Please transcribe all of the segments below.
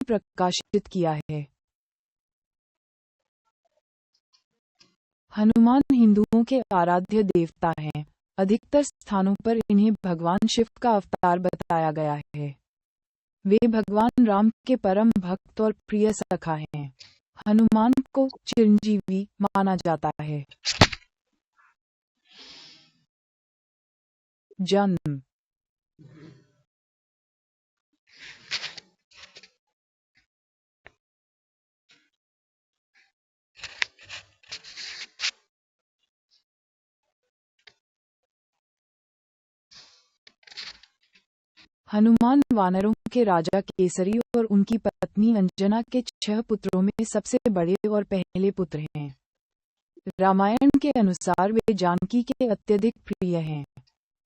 प्रकाशित किया है। हनुमान हिंदुओं के आराध्य देवता हैं। अधिकतर स्थानों पर इन्हें भगवान शिव का अवतार बताया गया है। वे भगवान राम के परम भक्त और प्रिय सखा हैं। हनुमान को चिरंजीवी माना जाता है। जन्म। हनुमान वानरों के राजा केसरी और उनकी पत्नी अंजना के 6 पुत्रों में सबसे बड़े और पहले पुत्र हैं। रामायण के अनुसार वे जानकी के अत्यधिक प्रिय हैं।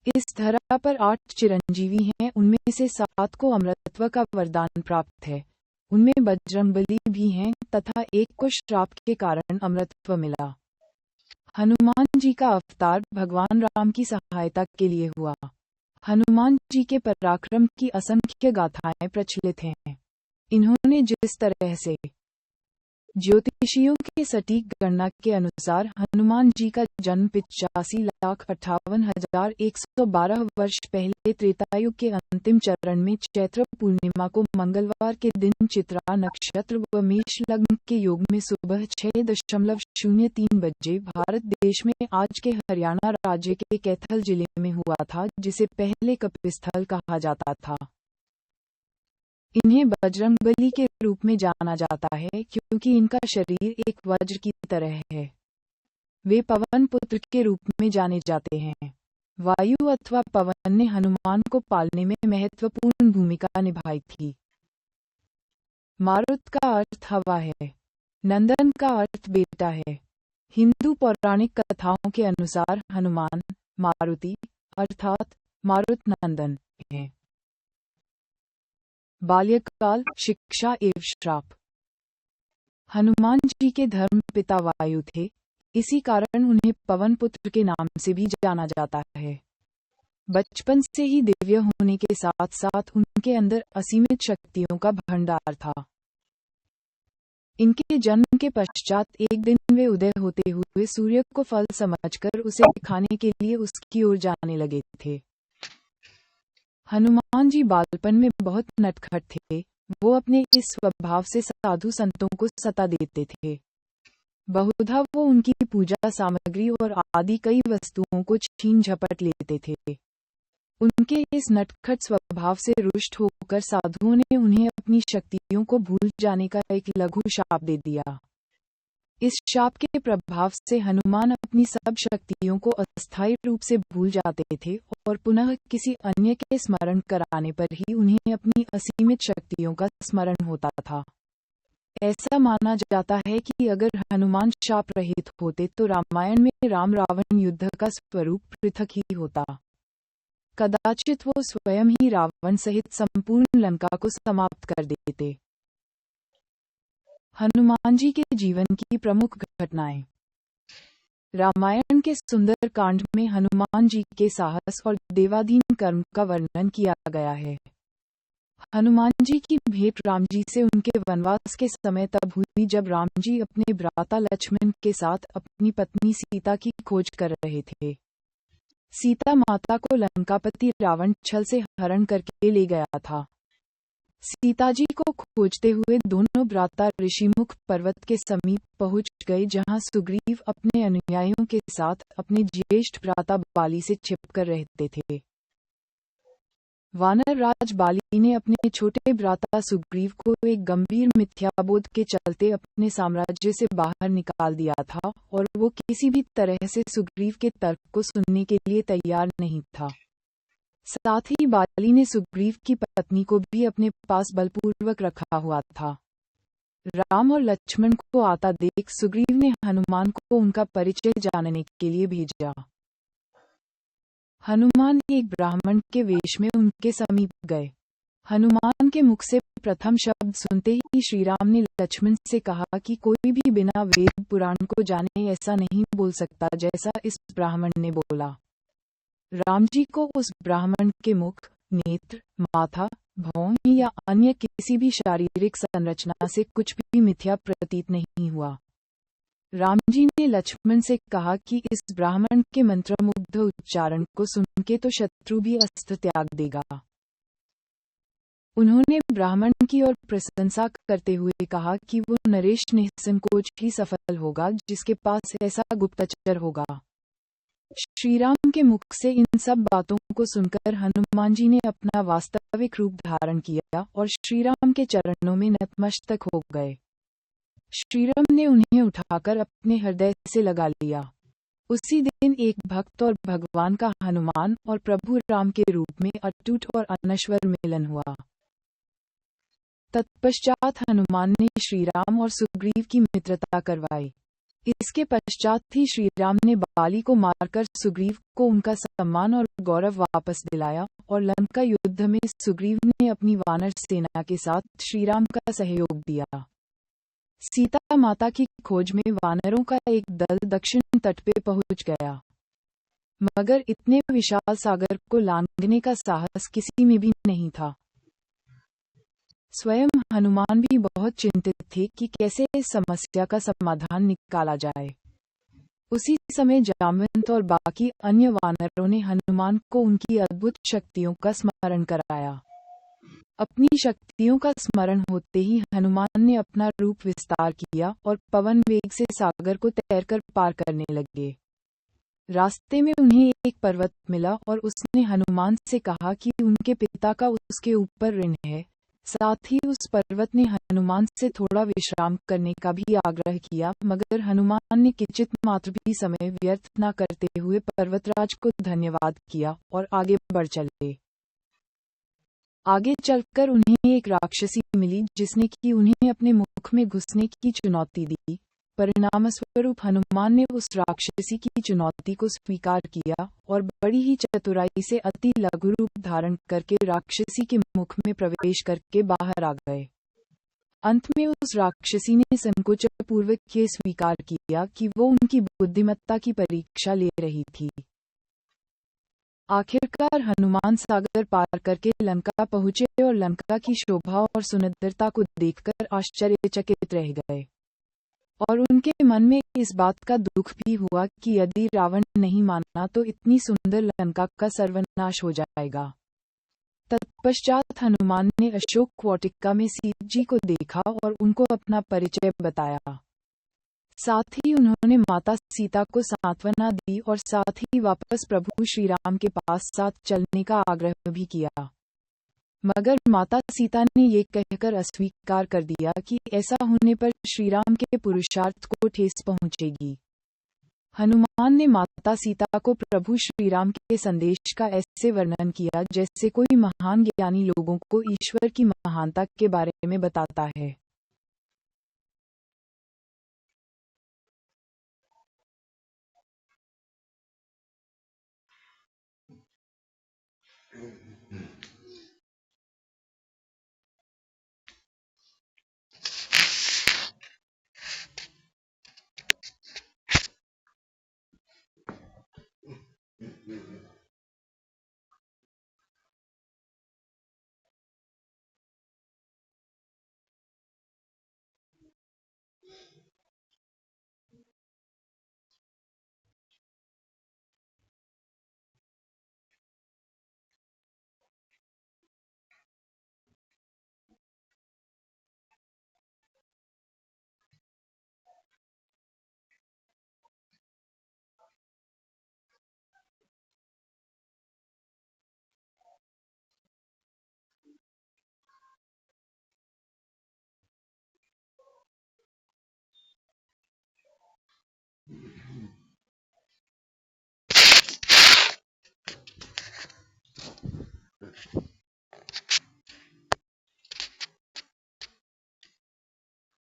इस धरा पर 8 चिरंजीवी हैं, उनमें से 7 को अमरत्व का वरदान प्राप्त है। उनमें बजरंगबली भी हैं तथा एक को श्राप के कारण अमरत्व मिला। हनुमान जी का अवतार भगवान राम की सहायता के लिए हुआ। हनुमान जी के पराक्रम की असंख्य गाथाएं प्रचलित हैं। इन्होंने जिस तरह से ज्योतिषियों के सटीक गणना के अनुसार हनुमान जी का जन्म 85,58,112 वर्ष पहले त्रेतायुग के अंतिम चरण में चैत्र पूर्णिमा को मंगलवार के दिन चित्रा नक्षत्र व मेष लग्न के योग में सुबह 6:03 बजे भारत देश में आज के हरियाणा राज्य के कैथल जिले में हुआ था, जिसे पहले कपिस्थल कहा जाता था। इन्हें बजरंगबली के रूप में जाना जाता है क्योंकि इनका शरीर एक वज्र की तरह है। वे पवन पुत्र के रूप में जाने जाते हैं। वायु अथवा पवन ने हनुमान को पालने में महत्वपूर्ण भूमिका निभाई थी। मारुत का अर्थ हवा है। नंदन का अर्थ बेटा है। हिंदू पौराणिक कथाओं के अनुसार हनुमान मारुति अर्थात मारुत नंदन है। बाल्यकाल, शिक्षा एवं श्राप। हनुमान जी के धर्म पिता वायु थे, इसी कारण उन्हें पवन पुत्र के नाम से भी जाना जाता है। बचपन से ही दिव्य होने के साथ साथ उनके अंदर असीमित शक्तियों का भंडार था। इनके जन्म के पश्चात एक दिन वे उदय होते हुए सूर्य को फल समझकर उसे खाने के लिए उसकी ओर जाने लगे थे। हनुमान जी बालपन में बहुत नटखट थे। वो अपने इस स्वभाव से साधु संतों को सता देते थे। बहुधा वो उनकी पूजा सामग्री और आदि कई वस्तुओं को छीन झपट लेते थे। उनके इस नटखट स्वभाव से रुष्ट होकर साधुओं ने उन्हें अपनी शक्तियों को भूल जाने का एक लघु शाप दे दिया। इस शाप के प्रभाव से हनुमान अपनी सब शक्तियों को अस्थायी रूप से भूल जाते थे और पुनः किसी अन्य के स्मरण कराने पर ही उन्हें अपनी असीमित शक्तियों का स्मरण होता था। ऐसा माना जाता है कि अगर हनुमान शाप रहित होते तो रामायण में राम रावण युद्ध का स्वरूप पृथक ही होता। कदाचित वो स्वयं ही रावण सहित संपूर्ण लंका को समाप्त कर देते। हनुमान जी के जीवन की प्रमुख घटनाएं। रामायण के सुंदर कांड में हनुमान जी के साहस और देवाधीन कर्म का वर्णन किया गया है। हनुमान जी की भेंट राम जी से उनके वनवास के समय तब हुई जब राम जी अपने भ्राता लक्ष्मण के साथ अपनी पत्नी सीता की खोज कर रहे थे। सीता माता को लंकापति रावण छल से हरण करके ले गया था। सीता जी को खोजते हुए दोनों भ्राता ऋषिमुख पर्वत के समीप पहुंच गए, जहां सुग्रीव अपने अनुयायियों के साथ अपने ज्येष्ठ भ्राता बाली से छिपकर रहते थे। वानर राज बाली ने अपने छोटे भ्राता सुग्रीव को एक गंभीर मिथ्याबोध के चलते अपने साम्राज्य से बाहर निकाल दिया था और वो किसी भी तरह से सुग्रीव के तर्क को सुनने के लिए तैयार नहीं था। साथ ही बाली ने सुग्रीव की पत्नी को भी अपने पास बलपूर्वक रखा हुआ था। राम और लक्ष्मण को आता देख सुग्रीव ने हनुमान को उनका परिचय जानने के लिए भेजा। हनुमान एक ब्राह्मण के वेश में उनके समीप गए। हनुमान के मुख से प्रथम शब्द सुनते ही श्रीराम ने लक्ष्मण से कहा कि कोई भी बिना वेद पुराण को जाने ऐसा नहीं बोल सकता जैसा इस ब्राह्मण ने बोला। राम जी को उस ब्राह्मण के मुख, नेत्र, माथा, भौं या अन्य किसी भी शारीरिक संरचना से कुछ भी मिथ्या प्रतीत नहीं हुआ। राम जी ने लक्ष्मण से कहा कि इस ब्राह्मण के मंत्रमुग्ध उच्चारण को सुनके तो शत्रु भी अस्त्र त्याग देगा। उन्होंने ब्राह्मण की ओर प्रशंसा करते हुए कहा कि वो नरेश निसंकोच ही सफल होगा जिसके पास ऐसा गुप्तचर होगा। श्रीराम के मुख से इन सब बातों को सुनकर हनुमान जी ने अपना वास्तविक रूप धारण किया और श्रीराम के चरणों में नतमस्तक हो गए। श्रीराम ने उन्हें उठाकर अपने हृदय से लगा लिया। उसी दिन एक भक्त और भगवान का हनुमान और प्रभु राम के रूप में अटूट और अनश्वर मिलन हुआ। तत्पश्चात हनुमान ने श्रीराम और सुग्रीव की मित्रता करवाई। इसके पश्चात ही श्रीराम ने बाली को मारकर सुग्रीव को उनका सम्मान और गौरव वापस दिलाया और लंका युद्ध में सुग्रीव ने अपनी वानर सेना के साथ श्रीराम का सहयोग दिया। सीता माता की खोज में वानरों का एक दल दक्षिण तट पे पहुंच गया, मगर इतने विशाल सागर को लांघने का साहस किसी में भी नहीं था। स्वयं हनुमान भी बहुत चिंतित थे कि कैसे इस समस्या का समाधान निकाला जाए। उसी समय जामवंत और बाकी अन्य वानरों ने हनुमान को उनकी अद्भुत शक्तियों का स्मरण कराया। अपनी शक्तियों का स्मरण होते ही हनुमान ने अपना रूप विस्तार किया और पवन वेग से सागर को तैरकर पार करने लगे। रास्ते में उन्हें एक पर्वत मिला और उसने हनुमान से कहा कि उनके पिता का उसके ऊपर ऋण है। साथ ही उस पर्वत ने हनुमान से थोड़ा विश्राम करने का भी आग्रह किया, मगर हनुमान ने किंचित मात्र भी समय व्यर्थ न करते हुए पर्वतराज को धन्यवाद किया और आगे बढ़ चले। आगे चलकर उन्हें एक राक्षसी मिली जिसने कि उन्हें अपने मुख में घुसने की चुनौती दी। परिणामस्वरूप हनुमान ने उस राक्षसी की चुनौती को स्वीकार किया और बड़ी ही चतुराई से अति लघु रूप धारण करके राक्षसी के मुख में प्रवेश करके बाहर आ गए। अंत में उस राक्षसी ने संकोचपूर्वक ये स्वीकार किया कि वो उनकी बुद्धिमत्ता की परीक्षा ले रही थी। आखिरकार हनुमान सागर पार करके लंका पहुंचे और लंका की शोभा और सुंदरता को देखकर आश्चर्यचकित रह गए, और उनके मन में इस बात का दुख भी हुआ कि यदि रावण नहीं माना तो इतनी सुंदर लंका का सर्वनाश हो जाएगा। तत्पश्चात हनुमान ने अशोक वाटिका में सीता जी को देखा और उनको अपना परिचय बताया। साथ ही उन्होंने माता सीता को सांत्वना दी और साथ ही वापस प्रभु श्रीराम के पास साथ चलने का आग्रह भी किया, मगर माता सीता ने ये कहकर अस्वीकार कर दिया कि ऐसा होने पर श्रीराम के पुरुषार्थ को ठेस पहुंचेगी। हनुमान ने माता सीता को प्रभु श्रीराम के संदेश का ऐसे वर्णन किया जैसे कोई महान ज्ञानी लोगों को ईश्वर की महानता के बारे में बताता है।